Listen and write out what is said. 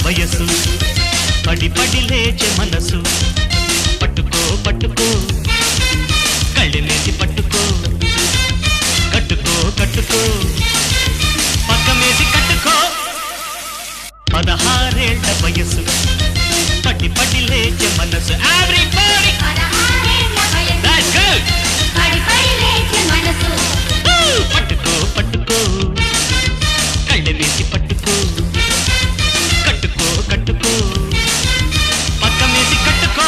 వయసు పడి పడి లేచే మనసు పట్టుకో పట్టుకో కళ్ళెమేసి పట్టుకో కట్టుకో కట్టుకో పక్కమేసి కట్టుకో 16 ఏళ్ల వయసు పడి పడి లేచే మనసు ఎవ్రీబడీ 16 ఏళ్ల వయసు దట్స్ గుడ్ పడి పడి లేచే మనసు పట్టుకో పట్టుకో కళ్ళెమేసి పట్టుకో కట్టుకో కట్టుకో పక్కమేసి కట్టుకో